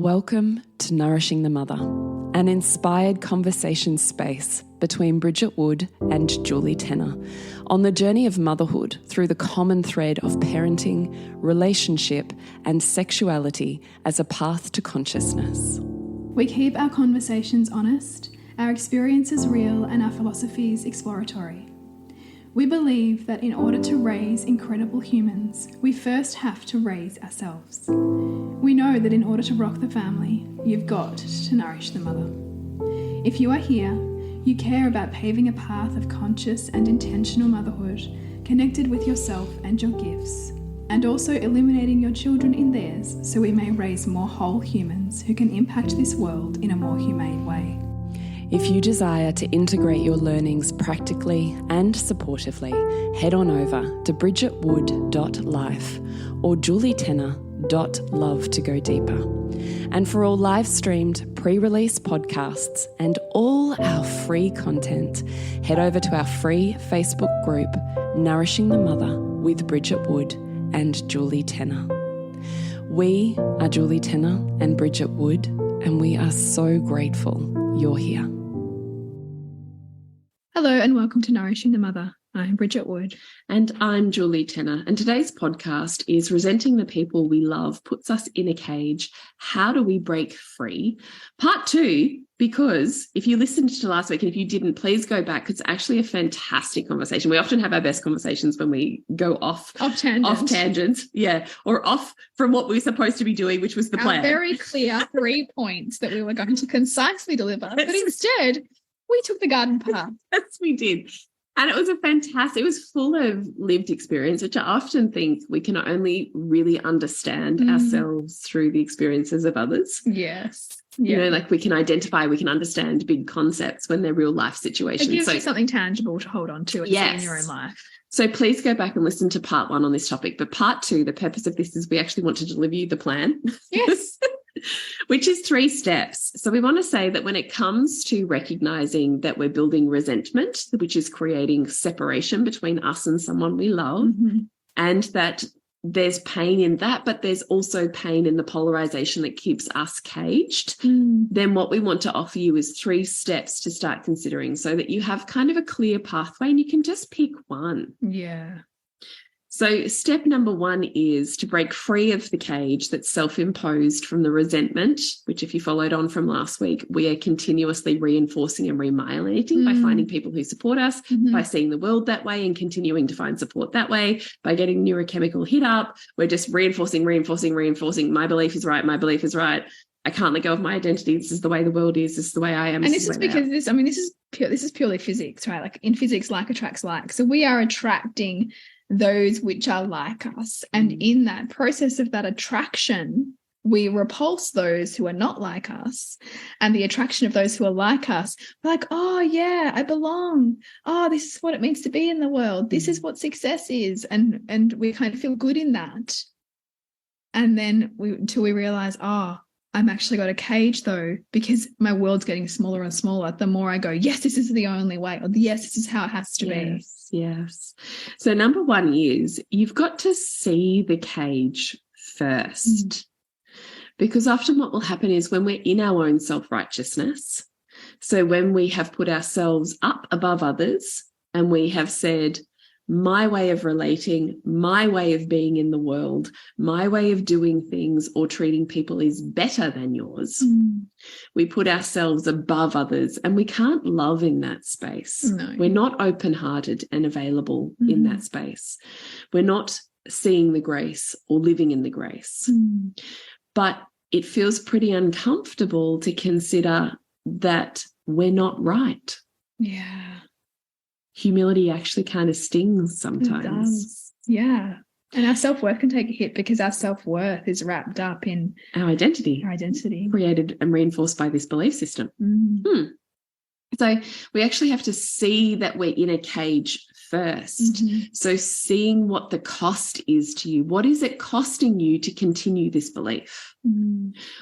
Welcome to Nourishing the Mother, an inspired conversation space between Bridget Wood and Julie Tenner on the journey of motherhood through the common thread of parenting, relationship, and sexuality as a path to consciousness. We keep our conversations honest, our experiences real, and our philosophies exploratory. We believe that in order to raise incredible humans, we first have to raise ourselves. We know that in order to rock the family, you've got to nourish the mother. If you are here, you care about paving a path of conscious and intentional motherhood, connected with yourself and your gifts, and also illuminating your children in theirs so we may raise more whole humans who can impact this world in a more humane way. If you desire to integrate your learnings practically and supportively, head on over to bridgetwood.life or julietenner.love to go deeper. And for all live-streamed pre-release podcasts and all our free content, head over to our free Facebook group, Nourishing the Mother with Bridget Wood and Julie Tenner. We are Julie Tenner and Bridget Wood, and we are so grateful you're here. Hello and welcome to Nourishing the Mother. I'm Bridget Wood. And I'm Julie Tenner. And today's podcast is Resenting the People We Love Puts Us in a Cage. How do we break free? Part 2, because if you listened to last week and if you didn't, please go back. It's actually a fantastic conversation. We often have our best conversations when we go off tangents. Yeah, or off from what we were supposed to be doing, which was the plan. Very clear 3 points that we were going to concisely deliver. But instead, we took the garden path. Yes, we did. And it was it was full of lived experience, which I often think we can only really understand ourselves through the experiences of others. Yes. You know, like we can identify, we can understand big concepts when they're real life situations. It gives you something tangible to hold on to and see in your own life. So please go back and listen to part 1 on this topic. But part 2, the purpose of this is we actually want to deliver you the plan. Yes. Which is 3 steps. So we want to say that when it comes to recognizing that we're building resentment, which is creating separation between us and someone we love, and that there's pain in that, but there's also pain in the polarization that keeps us caged, then what we want to offer you is 3 steps to start considering so that you have kind of a clear pathway and you can just pick one. Yeah. So step number 1 is to break free of the cage that's self-imposed from the resentment, which if you followed on from last week, we are continuously reinforcing and remyelinating by finding people who support us, by seeing the world that way and continuing to find support that way, by getting neurochemical hit up. We're just reinforcing. My belief is right. My belief is right. I can't let go of my identity. This is the way the world is. This is the way I am. And this is because this is purely physics, right? Like in physics, like attracts like. So we are attracting those which are like us. And in that process of that attraction, we repulse those who are not like us. And the attraction of those who are like us, we're like, oh, yeah, I belong. Oh, this is what it means to be in the world. This is what success is. And we kind of feel good in that. And then until we realize, oh, I'm actually got a cage though, because my world's getting smaller and smaller. The more I go, yes, this is the only way, or yes, this is how it has to be. Yes. So number 1 is you've got to see the cage first, because often what will happen is when we're in our own self-righteousness, so when we have put ourselves up above others and we have said, my way of relating, my way of being in the world, my way of doing things or treating people is better than yours. We put ourselves above others and we can't love in that space. No. We're not open-hearted and available in that space. We're not seeing the grace or living in the grace. But it feels pretty uncomfortable to consider that we're not right. Yeah. Humility actually kind of stings sometimes. It does. Yeah. And our self-worth can take a hit because our self-worth is wrapped up in our identity. Created and reinforced by this belief system. So we actually have to see that we're in a cage first. So seeing what the cost is to you. What is it costing you to continue this belief?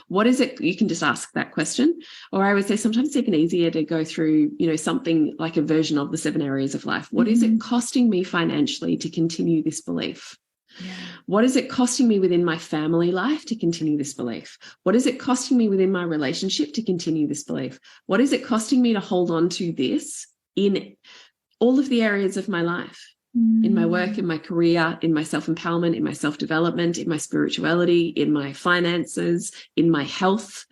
What is it? You can just ask that question. Or I would say sometimes it's even easier to go through, something like a version of the 7 areas of life. What is it costing me financially to continue this belief? Yeah. What is it costing me within my family life to continue this belief? What is it costing me within my relationship to continue this belief? What is it costing me to hold on to this in all of the areas of my life? In my work, in my career, in my self-empowerment, in my self-development, in my spirituality, in my finances, in my health,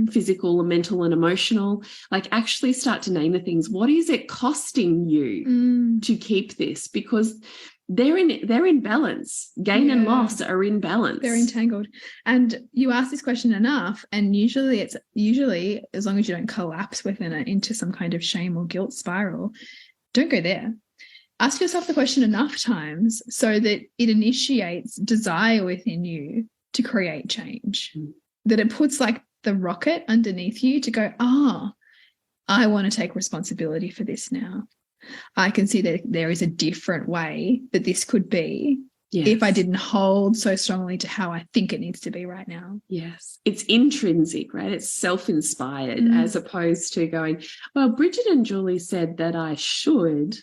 physical, mental, and emotional. Like, actually start to name the things. What is it costing you to keep this? Because they're in balance. Gain and loss are in balance. They're entangled. And you ask this question enough, and usually as long as you don't collapse within it into some kind of shame or guilt spiral, don't go there. Ask yourself the question enough times so that it initiates desire within you to create change, that it puts like the rocket underneath you to go, I want to take responsibility for this now. I can see that there is a different way that this could be if I didn't hold so strongly to how I think it needs to be right now. Yes. It's intrinsic, right? It's self-inspired as opposed to going, well, Bridget and Julie said that I should.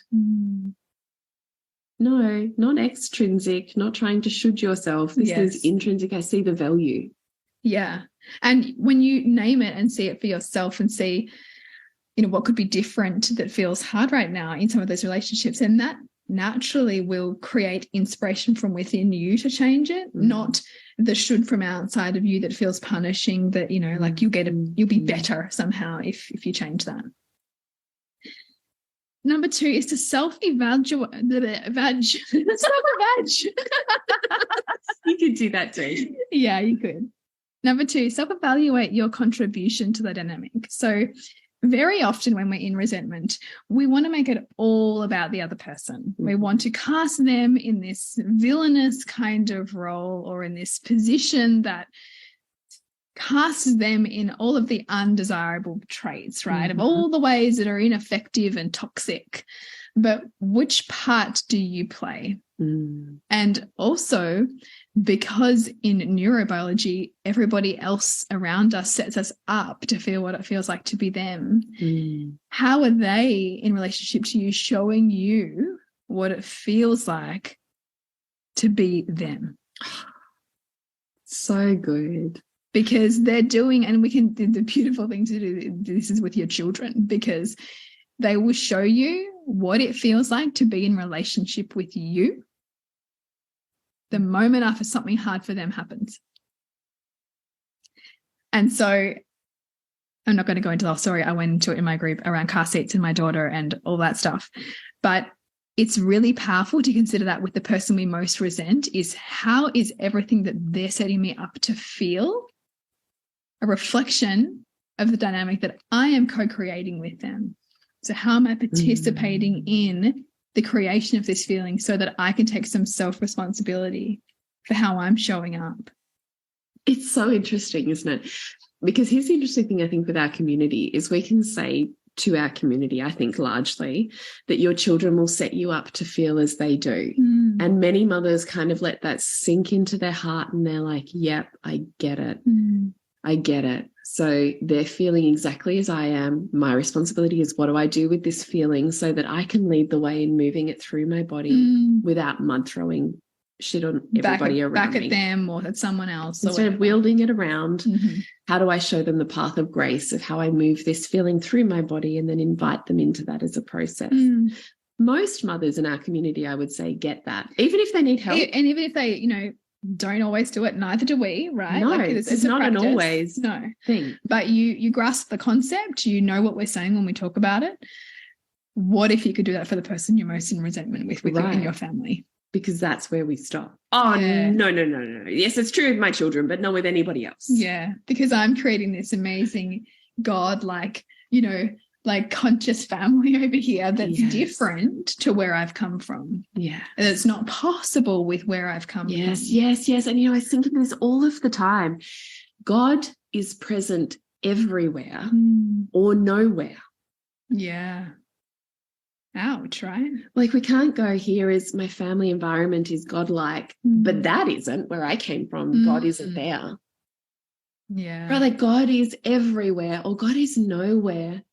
No, not extrinsic, not trying to should yourself. This is intrinsic. I see the value. Yeah. And when you name it and see it for yourself and see, what could be different that feels hard right now in some of those relationships, and that naturally will create inspiration from within you to change it, not the should from outside of you that feels punishing, that, like you'll be better somehow if you change that. Number 2 is to self-evaluate. You could do that too. Yeah, you could. Number 2, self-evaluate your contribution to the dynamic. So very often when we're in resentment, we want to make it all about the other person. We want to cast them in this villainous kind of role or in this position that casts them in all of the undesirable traits, right? Of all the ways that are ineffective and toxic. But which part do you play? And also, because in neurobiology, everybody else around us sets us up to feel what it feels like to be them. How are they in relationship to you showing you what it feels like to be them? So good. Because they're doing, and the beautiful thing to do this is with your children, because they will show you what it feels like to be in relationship with you the moment after something hard for them happens. And so I'm not going to go into the whole story. I went into it in my group around car seats and my daughter and all that stuff. But it's really powerful to consider that with the person we most resent is how is everything that they're setting me up to feel a reflection of the dynamic that I am co-creating with them. So how am I participating in the creation of this feeling so that I can take some self-responsibility for how I'm showing up? It's so interesting, isn't it? Because here's the interesting thing, I think, with our community is we can say to our community, I think largely, that your children will set you up to feel as they do. And many mothers kind of let that sink into their heart and they're like, yep, I get it. I get it. So they're feeling exactly as I am. My responsibility is what do I do with this feeling so that I can lead the way in moving it through my body without mud throwing shit on everybody around me. Back at them or at someone else. Instead of wielding it around, how do I show them the path of grace of how I move this feeling through my body and then invite them into that as a process? Most mothers in our community, I would say, get that, even if they need help. And even if they, don't always do it, neither do we, right? No, it's not an always thing. But you grasp the concept, you know what we're saying when we talk about it. What if you could do that for the person you're most in resentment with in your family? Because that's where we stop. Oh, no. Yes, it's true with my children, but not with anybody else. Yeah, because I'm creating this amazing God-like, conscious family over here that's different to where I've come from. Yeah. And it's not possible with where I've come from. Yes. And, I think of this all of the time. God is present everywhere or nowhere. Yeah. Ouch, right? Like we can't go here is my family environment is godlike, but that isn't where I came from. God isn't there. Yeah. Right, like God is everywhere or God is nowhere.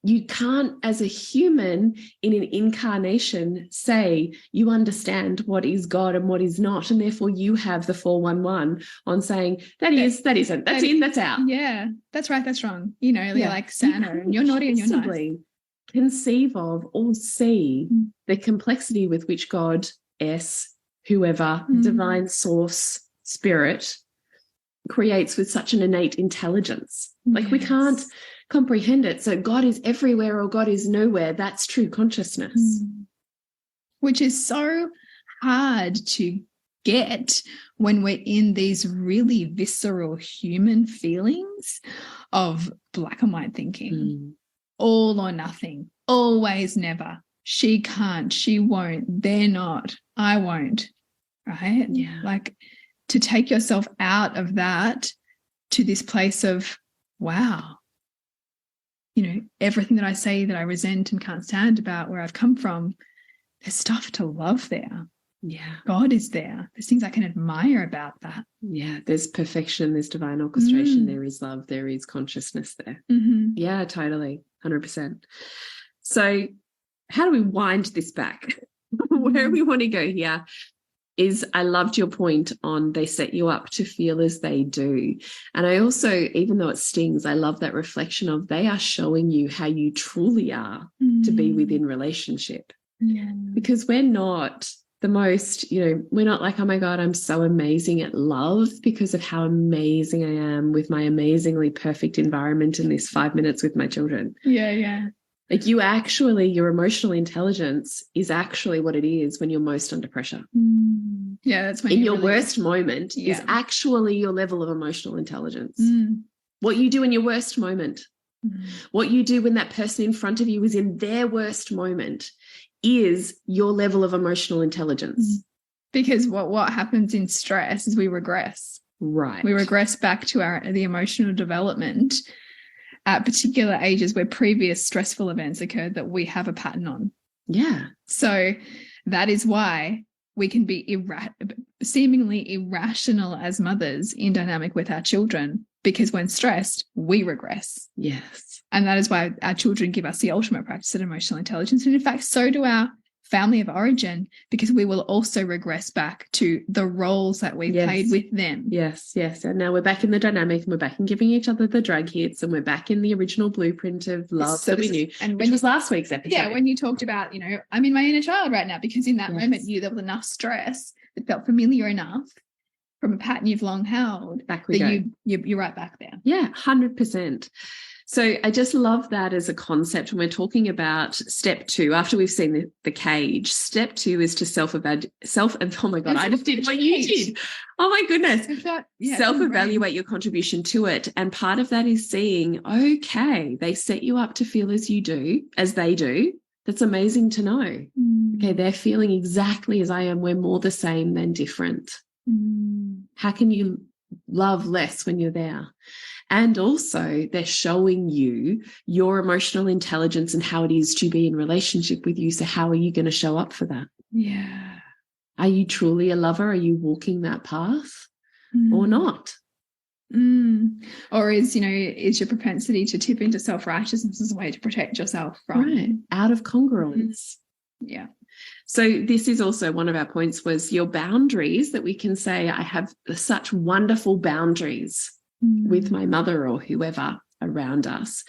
you can't, as a human in an incarnation, say you understand what is God and what is not, and therefore you have the 411 on saying that is, that isn't, that's in, that's out. Yeah, that's right, that's wrong. You know, you're like Santa, and you're naughty and you're nice. Conceive of or see the complexity with which God, whoever, divine source, spirit, creates with such an innate intelligence. Like we can't comprehend it. So God is everywhere or God is nowhere. That's true consciousness. Which is so hard to get when we're in these really visceral human feelings of black and white thinking. All or nothing, always, never. She can't, she won't, they're not, I won't, right? Yeah. Like to take yourself out of that to this place of, wow, you know, everything that I say that I resent and can't stand about where I've come from, there's stuff to love there. Yeah. God is there. There's things I can admire about that. Yeah. There's perfection, there's divine orchestration, there is love, there is consciousness there. Yeah, totally. 100%. So how do we wind this back? Where we want to go here is, I loved your point on they set you up to feel as they do. And I also, even though it stings, I love that reflection of they are showing you how you truly are to be within relationship. Yeah. Because we're not the most, you know, we're not like, oh my God, I'm so amazing at love because of how amazing I am with my amazingly perfect environment in this 5 minutes with my children. Yeah, yeah. Like you actually, your emotional intelligence is actually what it is when you're most under pressure. Yeah, that's when in your worst moment is actually your level of emotional intelligence. What you do in your worst moment, what you do when that person in front of you is in their worst moment is your level of emotional intelligence. Because what happens in stress is we regress. Right. We regress back to the emotional development at particular ages where previous stressful events occurred that we have a pattern on. Yeah. So that is why we can be seemingly irrational as mothers in dynamic with our children, because when stressed, we regress. Yes. And that is why our children give us the ultimate practice of emotional intelligence. And in fact, so do our family of origin, because we will also regress back to the roles that we played with them. Yes, yes. And now we're back in the dynamic and we're back in giving each other the drug hits and we're back in the original blueprint of love that we knew, and which was last week's episode. Yeah, when you talked about, you know, I'm in my inner child right now, because in that moment there was enough stress that felt familiar enough from a pattern you've long held back we that go. You're right back there. Yeah, 100%. So I just love that as a concept when we're talking about step 2, after we've seen the cage. Step 2 is to oh my God, I just did what you did. Oh my goodness. Self-evaluate your contribution to it. And part of that is seeing, okay, they set you up to feel as they do. That's amazing to know. Okay, they're feeling exactly as I am. We're more the same than different. How can you love less when you're there? And also they're showing you your emotional intelligence and how it is to be in relationship with you. So how are you going to show up for that? Yeah. Are you truly a lover? Are you walking that path or not? Or is your propensity to tip into self-righteousness as a way to protect yourself from out of congruence? Yeah. So this is also one of our points, was your boundaries, that we can say, I have such wonderful boundaries with my mother or whoever around us.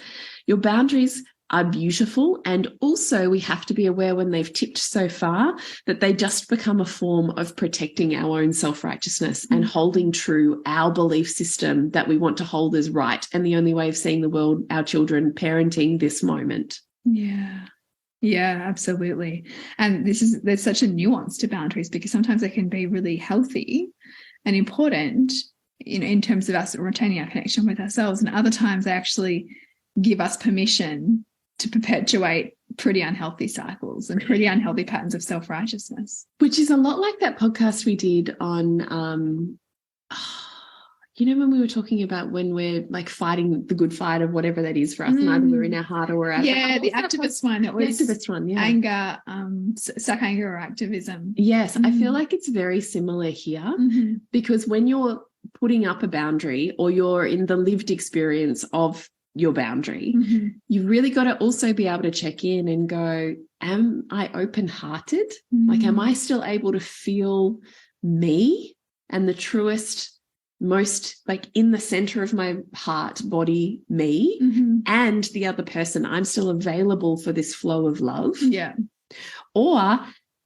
Your boundaries are beautiful, and also we have to be aware when they've tipped so far that they just become a form of protecting our own self-righteousness and holding true our belief system that we want to hold as right and the only way of seeing the world, our children, parenting this moment. Yeah, absolutely. And there's such a nuance to boundaries, because sometimes they can be really healthy and important in terms of us retaining our connection with ourselves, and other times they actually give us permission to perpetuate pretty unhealthy cycles and pretty unhealthy patterns of self-righteousness. Which is a lot like that podcast we did on, when we were talking about when we're like fighting the good fight of whatever that is for us, and either we're in our heart or we're out. The activist one. It was the activist one, anger, stuck anger or activism. Yes, I feel like it's very similar here, because when you're putting up a boundary or you're in the lived experience of your boundary, Mm-hmm. you've really got to also be able to check in and go, am I open-hearted? Like, am I still able to feel me and the truest, most like in the center of my heart, body, me, and the other person? I'm still available for this flow of love. Yeah. Or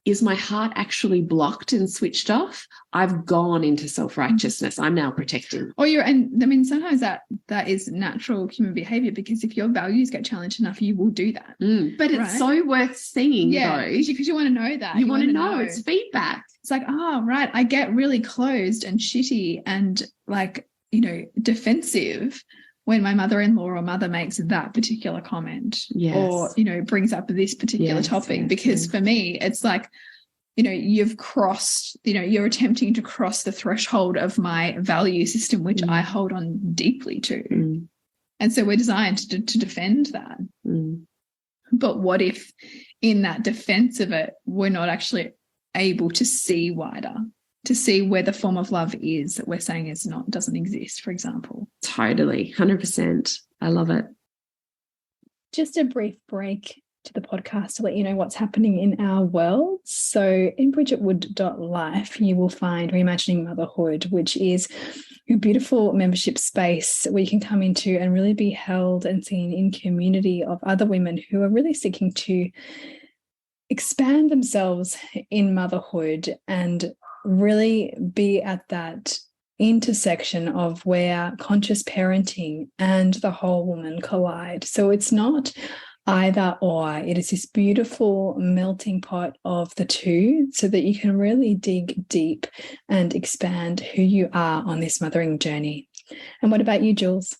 is my heart actually blocked and switched off? I've gone into self-righteousness. I'm now protecting. And I mean, sometimes that is natural human behavior, because if your values get challenged enough, you will do that. But it's so worth seeing, though. Because you want to know that. You want to know. It's feedback. It's like, oh, right, I get really closed and shitty and like, defensive when my mother-in-law or mother makes that particular comment, or, brings up this particular topic, because for me, it's like, you've crossed, you're attempting to cross the threshold of my value system, which I hold on deeply to. And so we're designed to defend that. But what if in that defense of it, we're not actually able to see wider, to see where the form of love is that we're saying doesn't exist, for example? Totally, 100%. I love it. Just a brief break to the podcast to let you know what's happening in our world. So in bridgetwood.life, you will find Reimagining Motherhood, which is a beautiful membership space where you can come into and really be held and seen in community of other women who are really seeking to expand themselves in motherhood and really be at that intersection of where conscious parenting and the whole woman collide. So it's not either or, it is this beautiful melting pot of the two, so that you can really dig deep and expand who you are on this mothering journey. And what about you, Jules?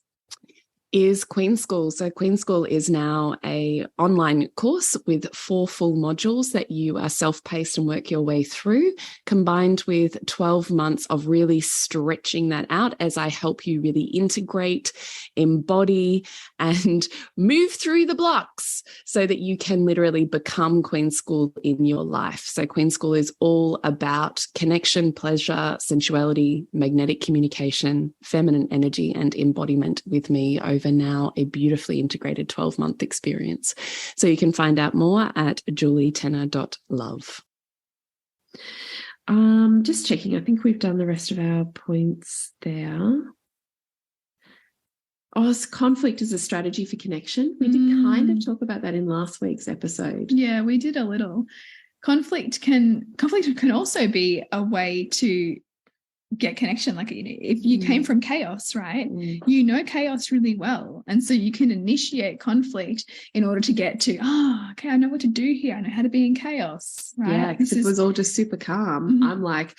Is Queen School. So Queen School is now an online course with 4 full modules that you are self-paced and work your way through, combined with 12 months of really stretching that out as I help you really integrate, embody, and move through the blocks so that you can literally become Queen School in your life. So Queen School is all about connection, pleasure, sensuality, magnetic communication, feminine energy, and embodiment with me over now a beautifully integrated 12-month experience. So you can find out more at julietenner.love. Just checking. I think we've done the rest of our points there. Conflict is a strategy for connection. We did kind of talk about that in last week's episode. Yeah, we did a little. Conflict can also be a way to get connection. Like, if you came from chaos, right? You know chaos really well. And so you can initiate conflict in order to get to, okay, I know what to do here. I know how to be in chaos, right? Yeah, because it was all just super calm. I'm like,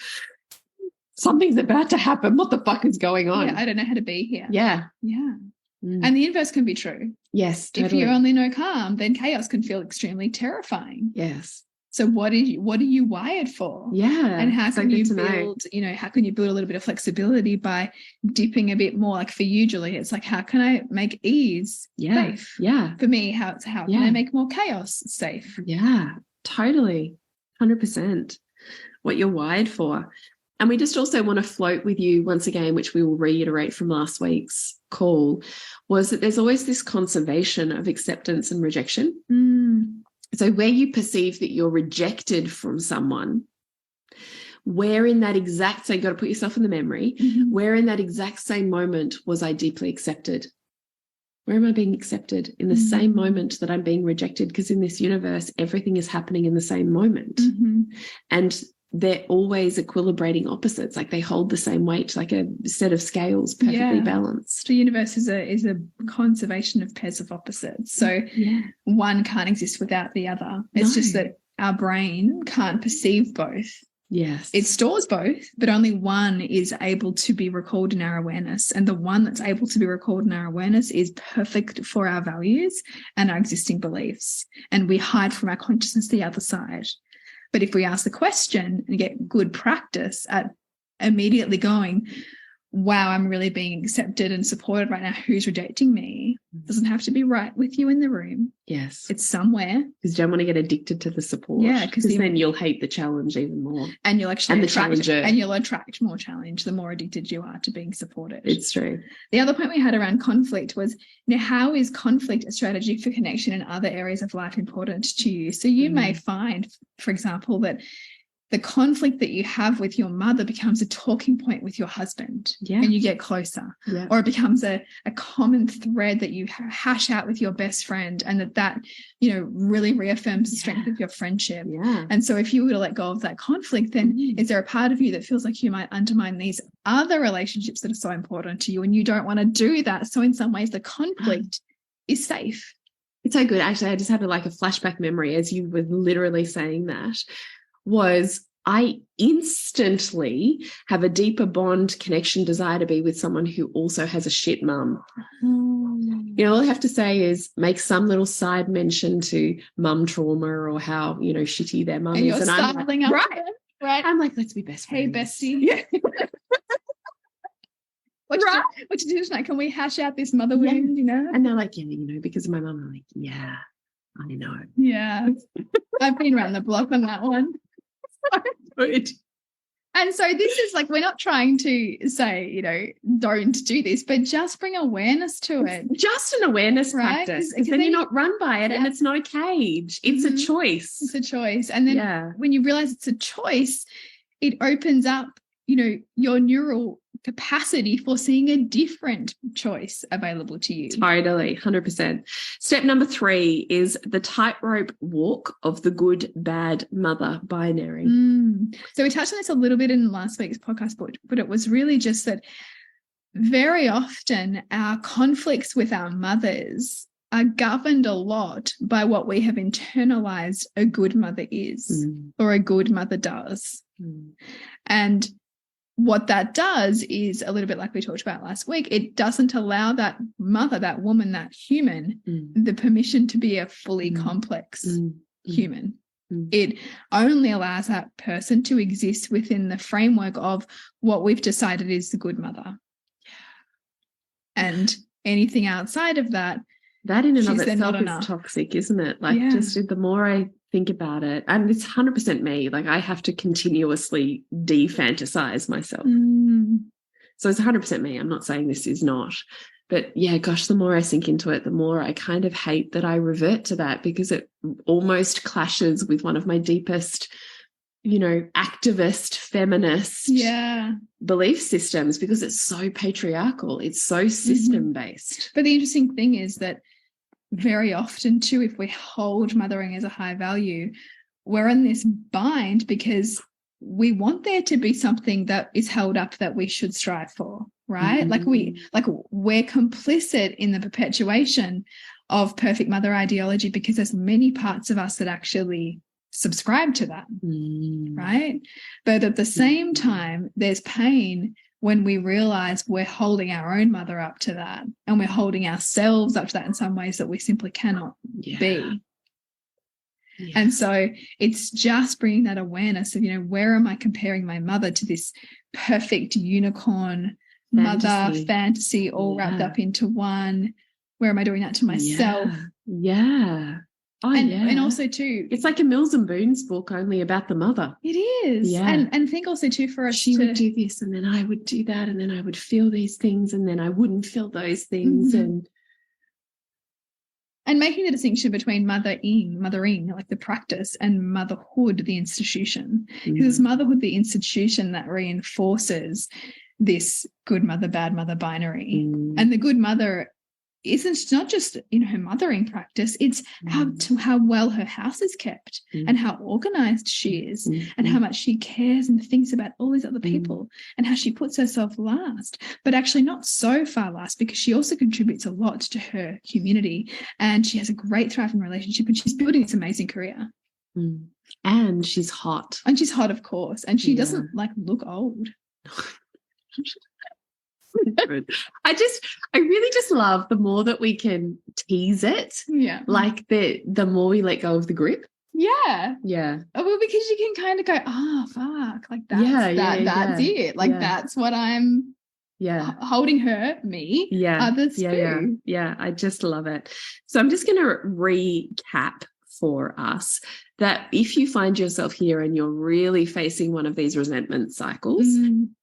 something's about to happen. What the fuck is going on? Yeah, I don't know how to be here. Yeah. And the inverse can be true. Yes, totally. If you only know calm, then chaos can feel extremely terrifying. Yes. So what are you wired for? Yeah. And how can you build, how can you build a little bit of flexibility by dipping a bit more? Like for you, Julie, it's like, how can I make ease safe? Yeah. For me, how can I make more chaos safe? Yeah, totally. 100%. What you're wired for. And we just also want to float with you once again, which we will reiterate from last week's call, was that there's always this conservation of acceptance and rejection. So where you perceive that you're rejected from someone, where in that exact, so you've got to put yourself in the memory, where in that exact same moment was I deeply accepted? Where am I being accepted? In the same moment that I'm being rejected, because in this universe, everything is happening in the same moment. And they're always equilibrating opposites, like they hold the same weight, like a set of scales perfectly balanced. The universe is a conservation of pairs of opposites. So one can't exist without the other. It's just that our brain can't perceive both. Yes. It stores both, but only one is able to be recalled in our awareness. And the one that's able to be recalled in our awareness is perfect for our values and our existing beliefs. And we hide from our consciousness the other side. But if we ask the question and get good practice at immediately going, wow, I'm really being accepted and supported right now. Who's rejecting me? Doesn't have to be right with you in the room. Yes. It's somewhere. Because you don't want to get addicted to the support. Yeah, because then you'll hate the challenge even more. And you'll actually and you'll attract more challenge the more addicted you are to being supported. It's true. The other point we had around conflict was, how is conflict a strategy for connection in other areas of life important to you? So you may find, for example, that the conflict that you have with your mother becomes a talking point with your husband, and you get closer. Yeah. Or it becomes a common thread that you hash out with your best friend, and that really reaffirms the strength of your friendship. Yeah. And so if you were to let go of that conflict, then is there a part of you that feels like you might undermine these other relationships that are so important to you, and you don't want to do that? So in some ways the conflict is safe. It's so good. Actually, I just had a flashback memory as you were literally saying that. Was I instantly have a deeper bond, connection, desire to be with someone who also has a shit mum. All I have to say is make some little side mention to mum trauma or how, shitty their mum is. And I'm like, right. I'm like, let's be best friends. Hey, bestie. Yeah. What you do tonight? Can we hash out this mother wound, And they're like, because of my mum. I'm like, yeah, I know. Yeah. I've been around the block on that one. Good. And so this is we're not trying to say, don't do this, but just bring awareness to it. Just an awareness practice. Because then you're not run by it and it's not a cage. It's a choice. It's a choice. And then when you realize it's a choice, it opens up, your neural capacity for seeing a different choice available to you. Totally, 100%. Step number 3 is the tightrope walk of the good, bad mother binary. So we touched on this a little bit in last week's podcast, but it was really just that very often our conflicts with our mothers are governed a lot by what we have internalized a good mother is or a good mother does. And what that does is a little bit like we talked about last week. It doesn't allow that mother, that woman, that human, the permission to be a fully complex human. It only allows that person to exist within the framework of what we've decided is the good mother. And anything outside of that, that in and of itself is toxic, isn't it? Just the more I think about it, and it's 100% me, I have to continuously de-fantasize myself. So it's 100% me. I'm not saying this is not. But yeah, gosh, the more I sink into it, the more I kind of hate that I revert to that, because it almost clashes with one of my deepest, activist, feminist belief systems, because it's so patriarchal. It's so system-based. But the interesting thing is that very often too, if we hold mothering as a high value, we're in this bind because we want there to be something that is held up that we should strive for, right? We're complicit in the perpetuation of perfect mother ideology because there's many parts of us that actually subscribe to that, right? But at the same time, there's pain when we realize we're holding our own mother up to that, and we're holding ourselves up to that in some ways that we simply cannot be. Yeah. And so it's just bringing that awareness of, where am I comparing my mother to this perfect unicorn mother fantasy all wrapped up into one? Where am I doing that to myself? Yeah. Oh, and also too, it's like a Mills and Boons book, only about the mother. It is. Yeah. And think also too, for us, she would do this, and then I would do that, and then I would feel these things, and then I wouldn't feel those things. And making the distinction between mothering, like the practice, and motherhood, the institution. Because it's motherhood, the institution, that reinforces this good mother, bad mother binary. And the good mother isn't not just her mothering practice, it's how well her house is kept and how organized she is and how much she cares and thinks about all these other people and how she puts herself last, but actually not so far last, because she also contributes a lot to her community, and she has a great thriving relationship, and she's building this amazing career. And she's hot. And she's hot, of course, and she doesn't look old. I really just love the more that we can tease it. Yeah. The more we let go of the grip. Yeah. Yeah. Well, because you can kind of go, oh, fuck, that's it. That's what I'm holding her, me, others too. Yeah. I just love it. So I'm just going to recap for us that if you find yourself here and you're really facing one of these resentment cycles,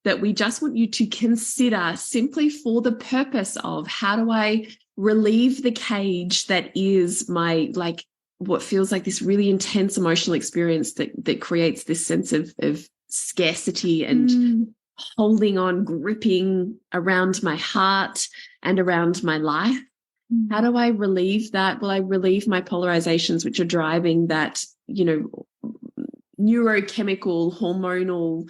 that we just want you to consider, simply for the purpose of, how do I relieve the cage that is my, like, what feels like this really intense emotional experience that creates this sense of scarcity and holding on, gripping around my heart and around my life. How do I relieve that? Well, I relieve my polarizations, which are driving that, neurochemical, hormonal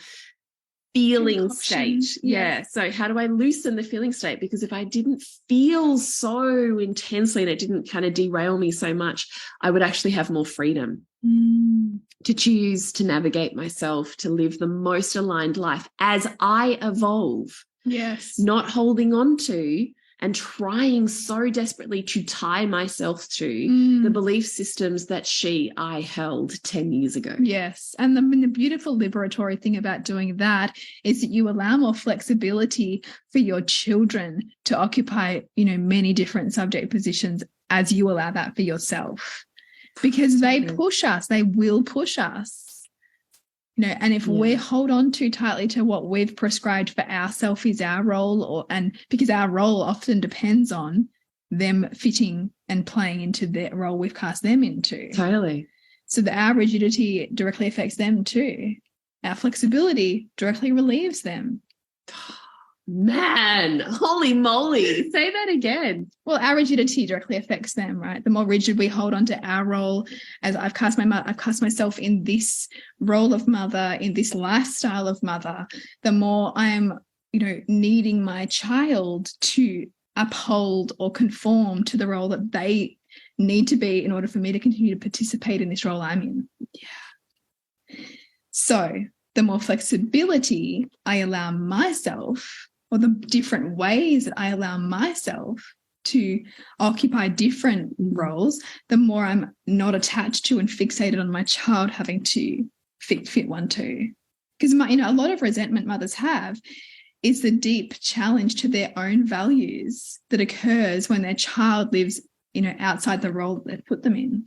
feeling state. Yeah. So how do I loosen the feeling state? Because if I didn't feel so intensely and it didn't kind of derail me so much, I would actually have more freedom to choose to navigate myself, to live the most aligned life as I evolve. Yes. Not holding on to and trying so desperately to tie myself to the belief systems that I held 10 years ago. Yes. And the beautiful liberatory thing about doing that is that you allow more flexibility for your children to occupy, many different subject positions as you allow that for yourself. Because they push us, they will push us. And if we hold on too tightly to what we've prescribed for ourselves is our role, and because our role often depends on them fitting and playing into their role we've cast them into. Totally. So that our rigidity directly affects them too. Our flexibility directly relieves them. Man, holy moly. Say that again. Well, our rigidity directly affects them, right? The more rigid we hold on to our role, as I've cast myself in this role of mother, in this lifestyle of mother, the more I'm, needing my child to uphold or conform to the role that they need to be in order for me to continue to participate in this role I'm in. Yeah. So the more flexibility I allow myself, or the different ways that I allow myself to occupy different roles, the more I'm not attached to and fixated on my child having to fit one too. Because a lot of resentment mothers have is the deep challenge to their own values that occurs when their child lives, outside the role that they've put them in.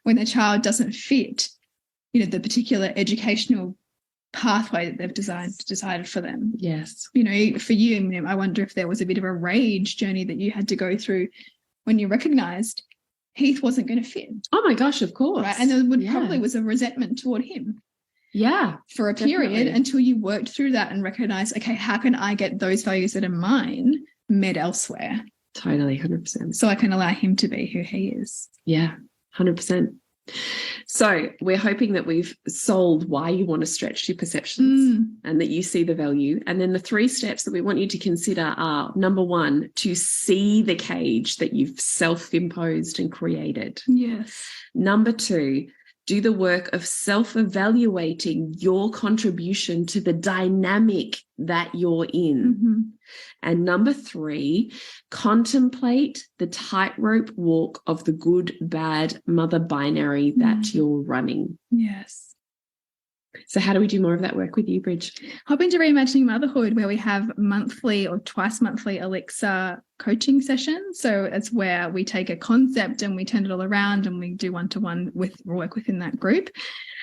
When their child doesn't fit, the particular educational pathway that they've decided for them. Yes. For you, I wonder if there was a bit of a rage journey that you had to go through when you recognized Heath wasn't going to fit. Oh my gosh, of course. Right. And there probably was a resentment toward him. Yeah. For a period until you worked through that and recognized, okay, how can I get those values that are mine met elsewhere? Totally, 100%. So I can allow him to be who he is. Yeah, 100%. So we're hoping that we've solved why you want to stretch your perceptions and that you see the value. And then the 3 steps that we want you to consider are, number 1, to see the cage that you've self-imposed and created. Yes. Number 2, do the work of self-evaluating your contribution to the dynamic that you're in. And number 3, contemplate the tightrope walk of the good, bad mother binary that you're running. Yes. So how do we do more of that work with you, Bridge? Hop into Reimagining Motherhood, where we have monthly or twice monthly Elixir coaching sessions. So it's where we take a concept and we turn it all around and we do one-to-one work within that group.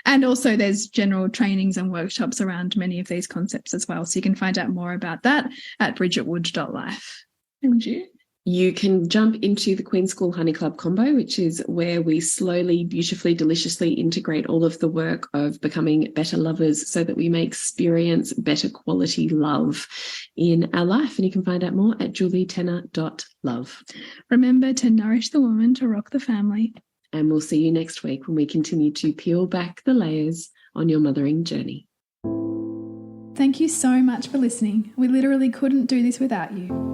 And also there's general trainings and workshops around many of these concepts as well. So you can find out more about that at bridgetwood.life. And you? You can jump into the Queen School Honey Club combo, which is where we slowly, beautifully, deliciously integrate all of the work of becoming better lovers so that we may experience better quality love in our life. And you can find out more at julietenner.love. Remember to nourish the woman to rock the family. And we'll see you next week when we continue to peel back the layers on your mothering journey. Thank you so much for listening. We literally couldn't do this without you.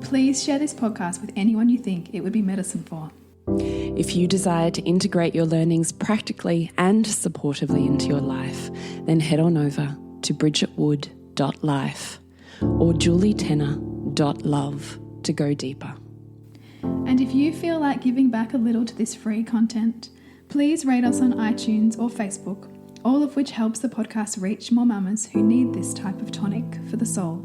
Please share this podcast with anyone you think it would be medicine for. If you desire to integrate your learnings practically and supportively into your life, then head on over to bridgetwood.life or julietenner.love to go deeper. And if you feel like giving back a little to this free content, please rate us on iTunes or Facebook, all of which helps the podcast reach more mamas who need this type of tonic for the soul.